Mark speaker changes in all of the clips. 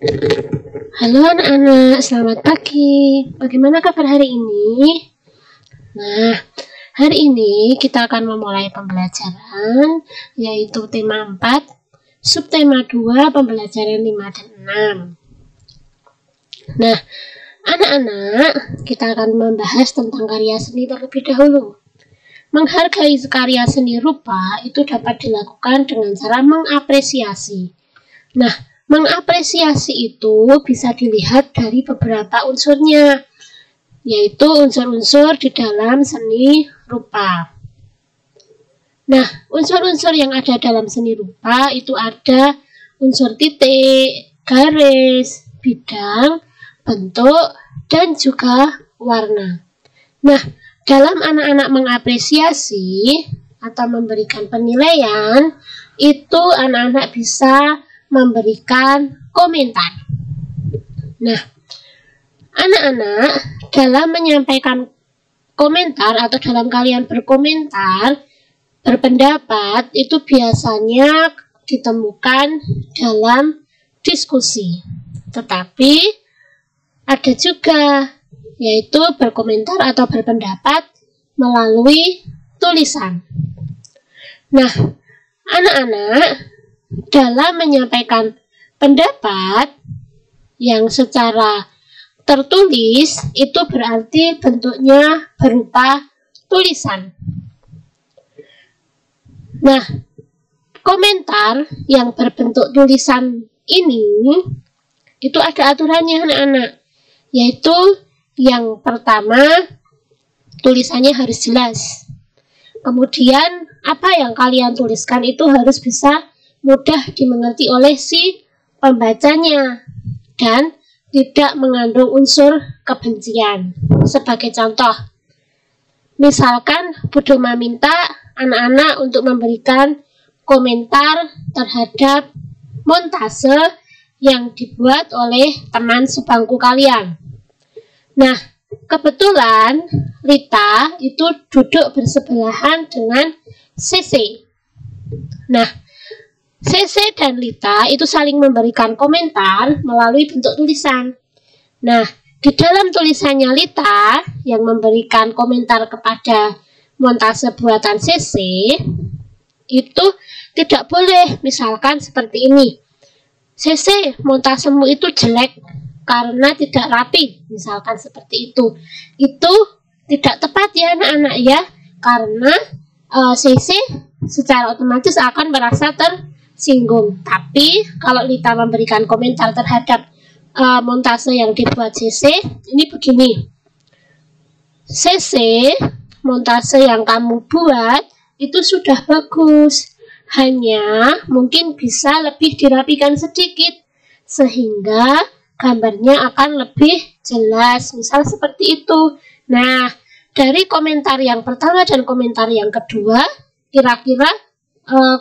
Speaker 1: Halo anak-anak, selamat pagi. Bagaimana kabar hari ini? Nah, hari ini kita akan memulai pembelajaran, yaitu tema 4, subtema 2, pembelajaran 5 dan 6. Nah, anak-anak, kita akan membahas tentang karya seni terlebih dahulu. Menghargai karya seni rupa itu dapat dilakukan dengan cara mengapresiasi. Nah, mengapresiasi itu bisa dilihat dari beberapa unsurnya, yaitu unsur-unsur di dalam seni rupa. Nah, unsur-unsur yang ada dalam seni rupa itu ada unsur titik, garis, bidang, bentuk, dan juga warna. Nah, dalam anak-anak mengapresiasi atau memberikan penilaian, itu anak-anak bisa memberikan komentar. Nah, anak-anak dalam menyampaikan komentar atau dalam kalian berkomentar, berpendapat, itu biasanya ditemukan dalam diskusi. Tetapi ada juga yaitu berkomentar atau berpendapat melalui tulisan. Nah, anak-anak dalam menyampaikan pendapat yang secara tertulis itu berarti bentuknya berupa tulisan. Nah, komentar yang berbentuk tulisan ini itu ada aturannya anak-anak, yaitu yang pertama tulisannya harus jelas. Kemudian apa yang kalian tuliskan itu harus bisa mudah dimengerti oleh si pembacanya dan tidak mengandung unsur kebencian. Sebagai contoh, misalkan Bu Doma minta anak-anak untuk memberikan komentar terhadap montase yang dibuat oleh teman sebangku kalian. Nah, kebetulan Rita itu duduk bersebelahan dengan CC. Nah, CC dan Lita itu saling memberikan komentar melalui bentuk tulisan. Nah, di dalam tulisannya Lita yang memberikan komentar kepada montase buatan CC, itu tidak boleh misalkan seperti ini. CC, montasemu itu jelek karena tidak rapi, misalkan seperti itu. Itu tidak tepat ya anak-anak ya, karena CC secara otomatis akan merasa tersinggung. Tapi kalau Lita memberikan komentar terhadap montase yang dibuat CC, ini begini. CC, montase yang kamu buat itu sudah bagus, hanya mungkin bisa lebih dirapikan sedikit sehingga gambarnya akan lebih jelas, misal seperti itu. Nah, dari komentar yang pertama dan komentar yang kedua, kira-kira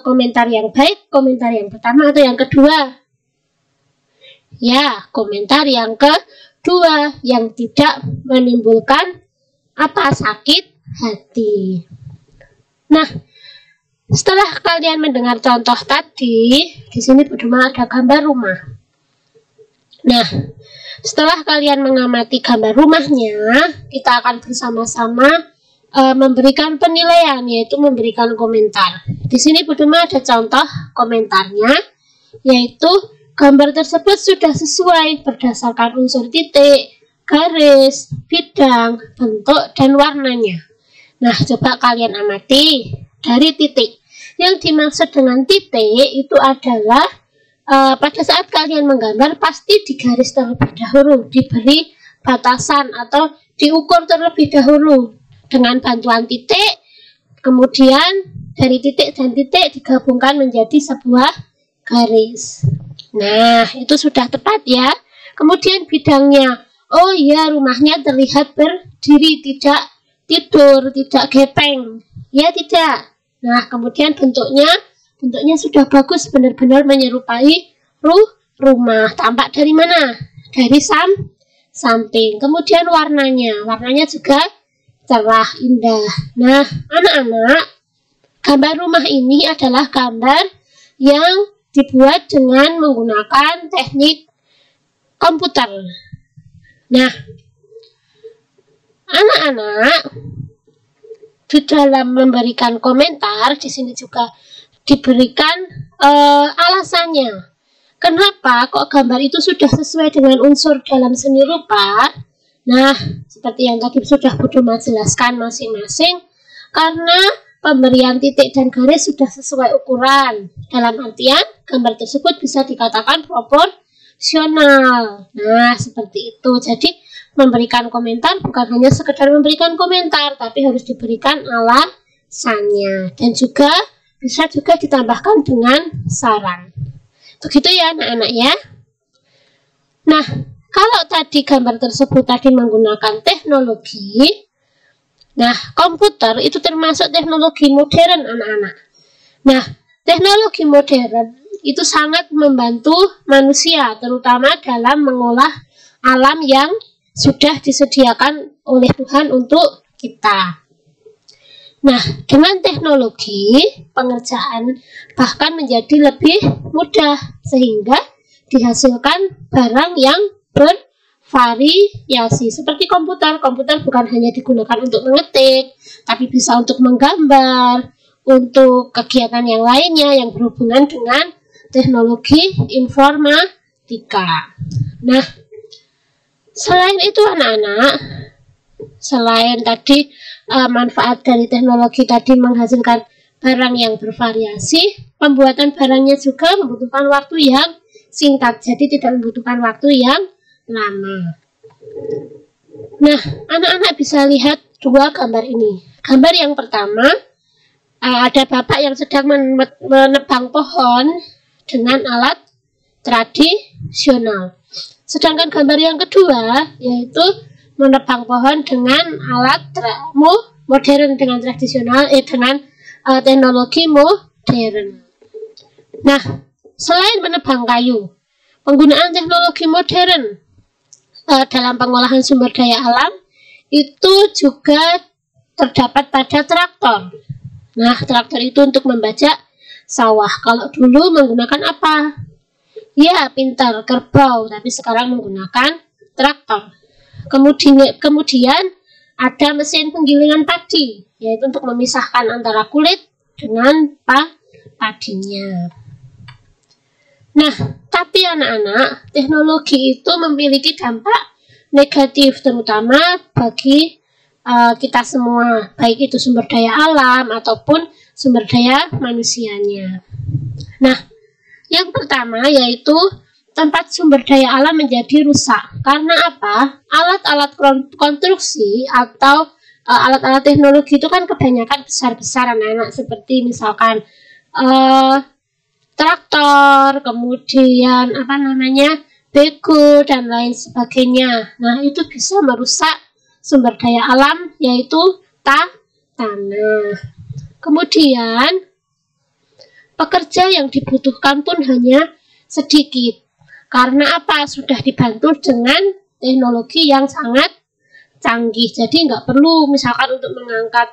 Speaker 1: komentar yang baik, komentar yang pertama atau yang kedua? Ya, komentar yang kedua, yang tidak menimbulkan sakit hati. Nah, setelah kalian mendengar contoh tadi, di sini Bu Doma ada gambar rumah. Nah, setelah kalian mengamati gambar rumahnya, kita akan bersama-sama memberikan penilaian, yaitu memberikan komentar. Di sini Bu Doma ada contoh komentarnya, yaitu gambar tersebut sudah sesuai berdasarkan unsur titik, garis, bidang, bentuk, dan warnanya. Nah, coba kalian amati dari titik. Yang dimaksud dengan titik itu adalah pada saat kalian menggambar pasti digaris terlebih dahulu, diberi batasan atau diukur terlebih dahulu dengan bantuan titik, kemudian dari titik dan titik digabungkan menjadi sebuah garis. Nah, itu sudah tepat ya. Kemudian bidangnya, oh iya, rumahnya terlihat berdiri, tidak tidur, tidak gepeng, ya tidak. Nah, kemudian bentuknya sudah bagus, benar-benar menyerupai rumah. Tampak dari mana? Dari samping. Kemudian warnanya juga cerah, indah. Nah, anak-anak, gambar rumah ini adalah gambar yang dibuat dengan menggunakan teknik komputer. Nah, anak-anak di dalam memberikan komentar di sini juga diberikan alasannya. Kenapa kok gambar itu sudah sesuai dengan unsur dalam seni rupa? Nah, seperti yang tadi sudah Bu Doma jelaskan masing-masing, karena pemberian titik dan garis sudah sesuai ukuran. Dalam artian, gambar tersebut bisa dikatakan proporsional. Nah, seperti itu. Jadi, memberikan komentar bukan hanya sekedar memberikan komentar, tapi harus diberikan alasannya. Dan juga bisa juga ditambahkan dengan saran. Begitu ya anak-anak ya. Nah, kalau tadi gambar tersebut tadi menggunakan teknologi, nah komputer itu termasuk teknologi modern anak-anak. Nah, teknologi modern itu sangat membantu manusia, terutama dalam mengolah alam yang sudah disediakan oleh Tuhan untuk kita. Nah, dengan teknologi, pengerjaan bahkan menjadi lebih mudah sehingga dihasilkan barang yang bervariasi. Seperti komputer, komputer bukan hanya digunakan untuk mengetik, tapi bisa untuk menggambar, untuk kegiatan yang lainnya yang berhubungan dengan teknologi informatika. Nah, selain itu anak-anak, selain tadi manfaat dari teknologi tadi menghasilkan barang yang bervariasi, pembuatan barangnya juga membutuhkan waktu yang singkat, jadi tidak membutuhkan waktu yang lama. Nah, anak-anak bisa lihat dua gambar ini. Gambar yang pertama, ada bapak yang sedang menebang pohon dengan alat tradisional. Sedangkan gambar yang kedua, yaitu menebang pohon dengan alat modern, dengan tradisional, dengan teknologi modern. Nah, selain menebang kayu, penggunaan teknologi modern dalam pengolahan sumber daya alam itu juga terdapat pada traktor. Nah, traktor itu untuk membajak sawah. Kalau dulu menggunakan apa? Ya, pintar, kerbau, tapi sekarang menggunakan traktor. Kemudian ada mesin penggilingan padi, yaitu untuk memisahkan antara kulit dengan padinya. Nah, tapi anak-anak, teknologi itu memiliki dampak negatif, terutama bagi kita semua, baik itu sumber daya alam ataupun sumber daya manusianya. Nah, yang pertama yaitu tempat sumber daya alam menjadi rusak. Karena apa? Alat-alat konstruksi atau alat-alat teknologi itu kan kebanyakan besar-besar anak-anak, seperti misalkan traktor, kemudian bego dan lain sebagainya. Nah, itu bisa merusak sumber daya alam, yaitu tanah. Kemudian pekerja yang dibutuhkan pun hanya sedikit. Karena apa? Sudah dibantu dengan teknologi yang sangat canggih. Jadi nggak perlu misalkan untuk mengangkat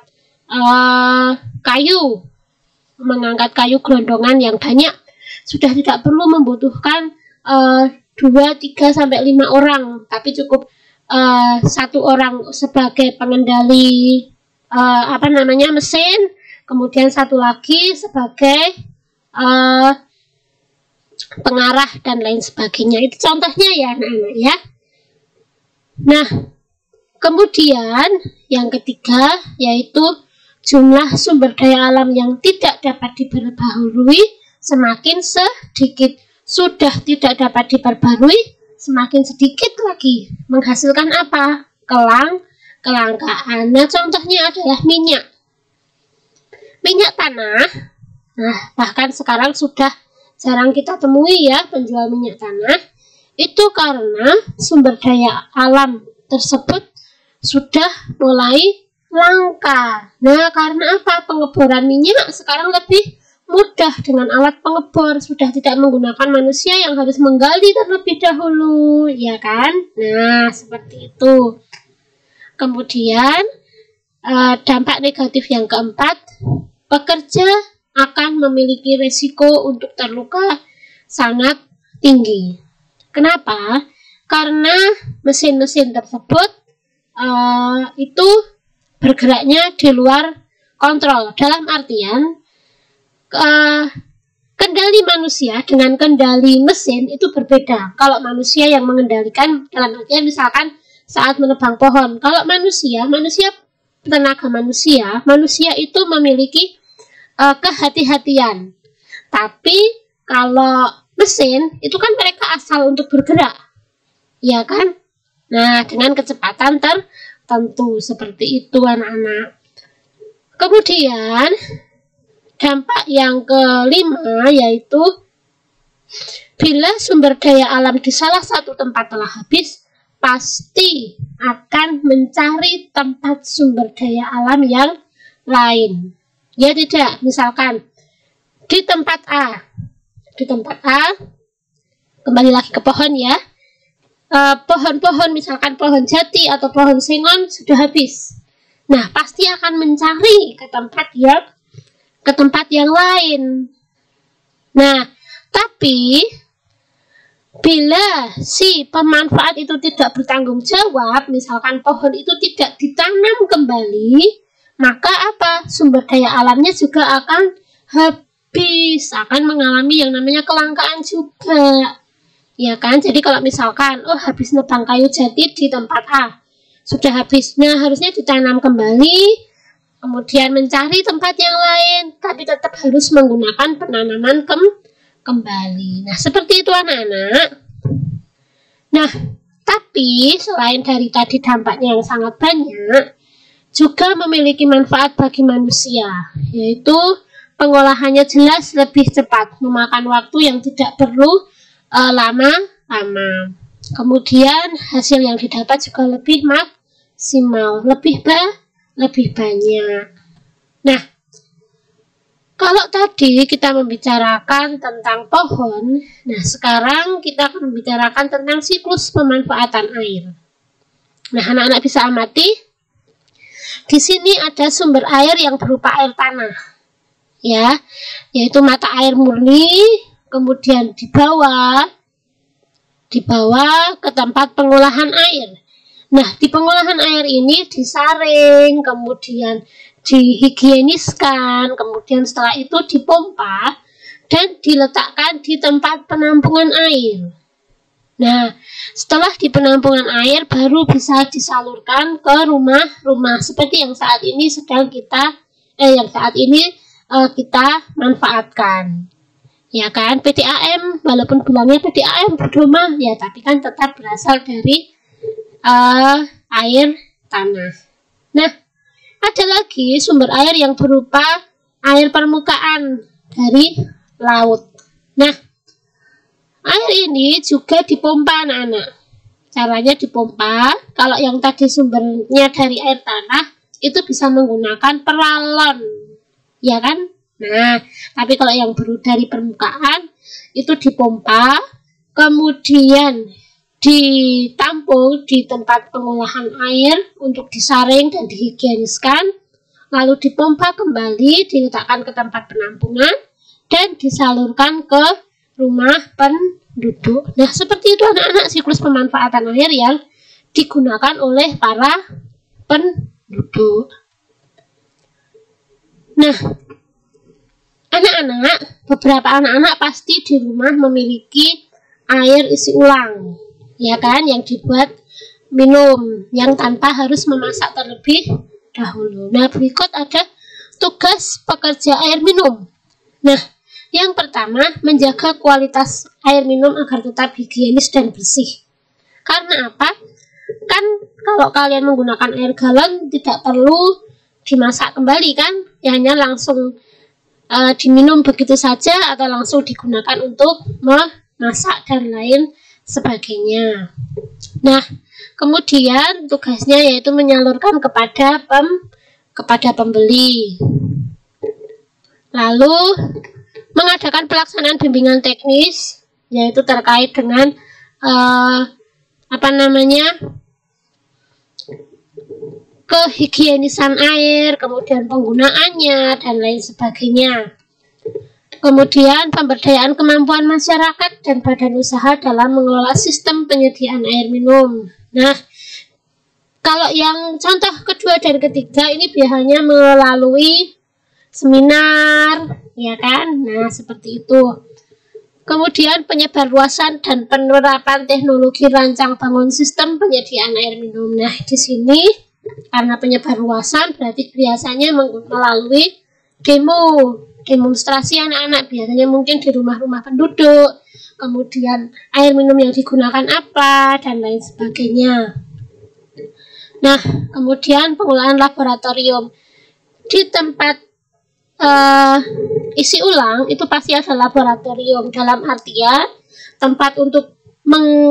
Speaker 1: kayu gelondongan yang banyak. Sudah tidak perlu membutuhkan 2, 3, sampai 5 orang. Tapi cukup 1 orang sebagai pengendali mesin. Kemudian 1 lagi sebagai pengarah dan lain sebagainya. Itu contohnya ya anak-anak ya. Nah, kemudian yang ketiga yaitu jumlah sumber daya alam yang tidak dapat diperbaharui semakin sedikit. Sudah tidak dapat diperbarui, semakin sedikit lagi. Menghasilkan apa? Kelangkaan. Nah, contohnya adalah minyak tanah. Nah, bahkan sekarang sudah jarang kita temui ya penjual minyak tanah. Itu karena sumber daya alam tersebut sudah mulai langka. Nah, karena apa? Pengeboran minyak sekarang lebih mudah dengan alat pengebor. Sudah tidak menggunakan manusia yang harus menggali terlebih dahulu, ya kan? Nah, seperti itu. Kemudian dampak negatif yang keempat, pekerja akan memiliki resiko untuk terluka sangat tinggi. Kenapa? karena mesin-mesin tersebut itu bergeraknya di luar kontrol. Dalam artian kendali manusia dengan kendali mesin itu berbeda. Kalau manusia yang mengendalikan dalam artian misalkan saat menebang pohon. Kalau manusia tenaga manusia itu memiliki kehati-hatian. Tapi kalau mesin itu kan mereka asal untuk bergerak, ya kan? Nah, dengan kecepatan tertentu seperti itu anak-anak. Kemudian dampak yang kelima yaitu bila sumber daya alam di salah satu tempat telah habis, pasti akan mencari tempat sumber daya alam yang lain. Ya tidak, misalkan di tempat A, kembali lagi ke pohon ya, pohon-pohon misalkan pohon jati atau pohon sengon sudah habis. Nah, pasti akan mencari ke tempat yang lain. Nah, tapi bila si pemanfaat itu tidak bertanggung jawab, misalkan pohon itu tidak ditanam kembali, maka apa? Sumber daya alamnya juga akan habis, akan mengalami yang namanya kelangkaan juga. Ya kan? Jadi kalau misalkan habis nebang kayu jati di tempat A, sudah habisnya harusnya ditanam kembali, kemudian mencari tempat yang lain, tapi tetap harus menggunakan penanaman kembali. Nah, seperti itu anak-anak. Nah, tapi selain dari tadi dampaknya yang sangat banyak, juga memiliki manfaat bagi manusia, yaitu pengolahannya jelas lebih cepat, memakan waktu yang tidak perlu lama-lama. Kemudian hasil yang didapat juga lebih maksimal, lebih banyak. Nah, kalau tadi kita membicarakan tentang pohon, nah sekarang kita akan membicarakan tentang siklus pemanfaatan air. Nah, anak-anak bisa amati. Di sini ada sumber air yang berupa air tanah, ya, yaitu mata air murni, kemudian dibawa ke tempat pengolahan air. Nah, di pengolahan air ini disaring, kemudian dihigieniskan, kemudian setelah itu dipompa dan diletakkan di tempat penampungan air. Nah, setelah di penampungan air baru bisa disalurkan ke rumah-rumah seperti yang saat ini kita manfaatkan. Ya kan, PDAM, walaupun bilangnya PDAM berdomah, ya tapi kan tetap berasal dari air tanah. Nah, ada lagi sumber air yang berupa air permukaan dari laut. Nah, air ini juga dipompa anak-anak. Caranya dipompa, kalau yang tadi sumbernya dari air tanah, itu bisa menggunakan peralon, ya kan? Nah, tapi kalau yang dari permukaan, itu dipompa, kemudian ditampung di tempat pengolahan air untuk disaring dan dihigieniskan, lalu dipompa kembali, diletakkan ke tempat penampungan, dan disalurkan ke rumah penduduk. Nah, seperti itu anak-anak siklus pemanfaatan air yang digunakan oleh para penduduk. Nah, beberapa anak-anak pasti di rumah memiliki air isi ulang, ya kan, yang dibuat minum, yang tanpa harus memasak terlebih dahulu. Nah, berikut ada tugas pekerja air minum. Nah, yang pertama, menjaga kualitas air minum agar tetap higienis dan bersih. Karena apa? Kan kalau kalian menggunakan air galon tidak perlu dimasak kembali kan? Ya, hanya langsung diminum begitu saja atau langsung digunakan untuk memasak dan lain sebagainya. Nah, kemudian tugasnya yaitu menyalurkan kepada pembeli. Lalu mengadakan pelaksanaan bimbingan teknis, yaitu terkait dengan kehigienisan air, kemudian penggunaannya dan lain sebagainya. Kemudian pemberdayaan kemampuan masyarakat dan badan usaha dalam mengelola sistem penyediaan air minum. Nah, kalau yang contoh kedua dan ketiga ini biasanya melalui seminar, ya kan? Nah, seperti itu. Kemudian penyebarluasan dan penerapan teknologi rancang bangun sistem penyediaan air minum. Nah, di sini karena penyebarluasan berarti biasanya melalui demonstrasi anak-anak, biasanya mungkin di rumah-rumah penduduk, kemudian air minum yang digunakan apa, dan lain sebagainya. Nah, kemudian penggunaan laboratorium. Di tempat isi ulang itu pasti ada laboratorium, dalam artian tempat untuk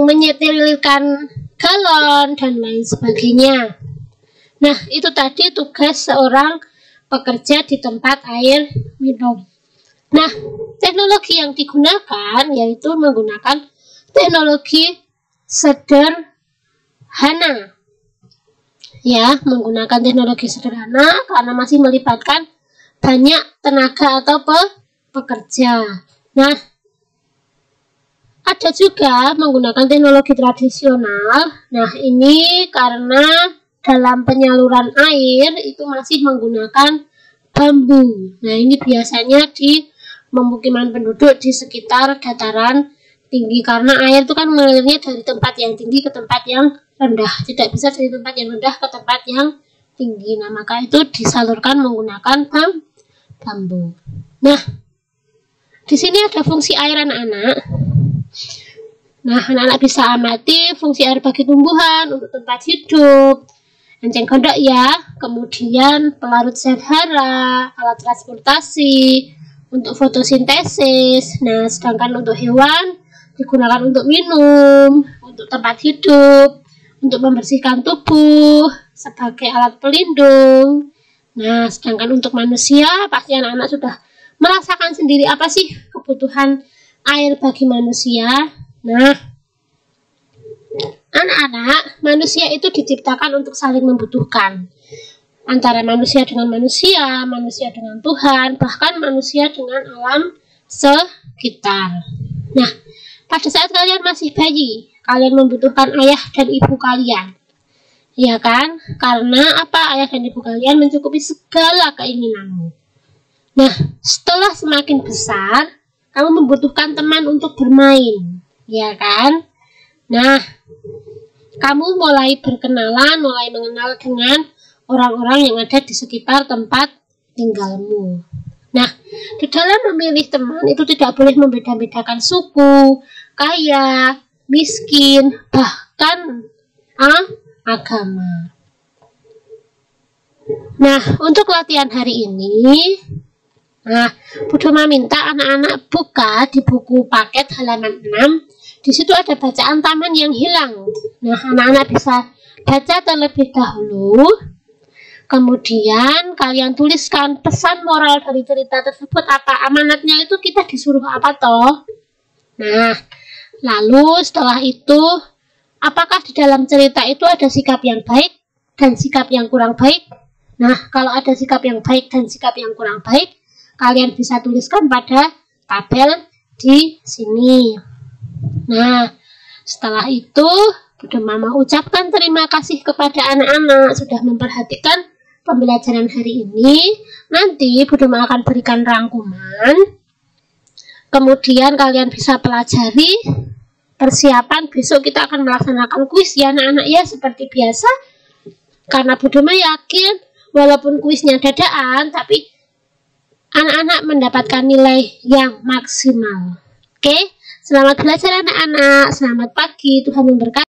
Speaker 1: menyetelkan galon dan lain sebagainya. Nah, itu tadi tugas seorang pekerja di tempat air minum. Nah, teknologi yang digunakan yaitu menggunakan teknologi sederhana. Ya, menggunakan teknologi sederhana karena masih melibatkan banyak tenaga atau pekerja. Nah, ada juga menggunakan teknologi tradisional. Nah, ini karena dalam penyaluran air itu masih menggunakan bambu. Nah, ini biasanya di pemukiman penduduk di sekitar dataran tinggi karena air itu kan mengalirnya dari tempat yang tinggi ke tempat yang rendah, tidak bisa dari tempat yang rendah ke tempat yang tinggi. Nah, maka itu disalurkan menggunakan bambu. Nah, di sini ada fungsi air anak-anak. Nah, anak-anak bisa amati fungsi air bagi tumbuhan, untuk tempat hidup, enceng gondok ya, kemudian pelarut zat hara, alat transportasi, untuk fotosintesis. Nah, sedangkan untuk hewan digunakan untuk minum, untuk tempat hidup, untuk membersihkan tubuh, sebagai alat pelindung. Nah, sedangkan untuk manusia, pasti anak-anak sudah merasakan sendiri apa sih kebutuhan air bagi manusia. Nah, anak-anak, manusia itu diciptakan untuk saling membutuhkan. Antara manusia dengan manusia dengan Tuhan, bahkan manusia dengan alam sekitar. Nah, pada saat kalian masih bayi, kalian membutuhkan ayah dan ibu kalian. Ya kan? Karena apa? Ayah dan ibu kalian mencukupi segala keinginanmu. Nah, setelah semakin besar, kamu membutuhkan teman untuk bermain. Ya kan? Nah, kamu mulai berkenalan, mulai mengenal dengan orang-orang yang ada di sekitar tempat tinggalmu. Nah, di dalam memilih teman itu tidak boleh membeda-bedakan suku, kaya, miskin, bahkan agama. Nah, untuk latihan hari ini, Bu Doma minta anak-anak buka di buku paket halaman 6. Di situ ada bacaan Taman yang Hilang. Nah, anak-anak bisa baca terlebih dahulu. Kemudian kalian tuliskan pesan moral dari cerita tersebut apa. Amanatnya itu kita disuruh apa toh? Nah, lalu setelah itu, apakah di dalam cerita itu ada sikap yang baik dan sikap yang kurang baik? Nah, kalau ada sikap yang baik dan sikap yang kurang baik, kalian bisa tuliskan pada tabel di sini. Nah, setelah itu, Bu Doma mau ucapkan terima kasih kepada anak-anak sudah memperhatikan pembelajaran hari ini. Nanti Bu Doma akan berikan rangkuman. Kemudian kalian bisa pelajari. Persiapan besok kita akan melaksanakan kuis ya anak-anak ya, seperti biasa. Karena Bu Doma yakin walaupun kuisnya dadaan, tapi anak-anak mendapatkan nilai yang maksimal. Oke, selamat belajar anak-anak. Selamat pagi, Tuhan memberkati.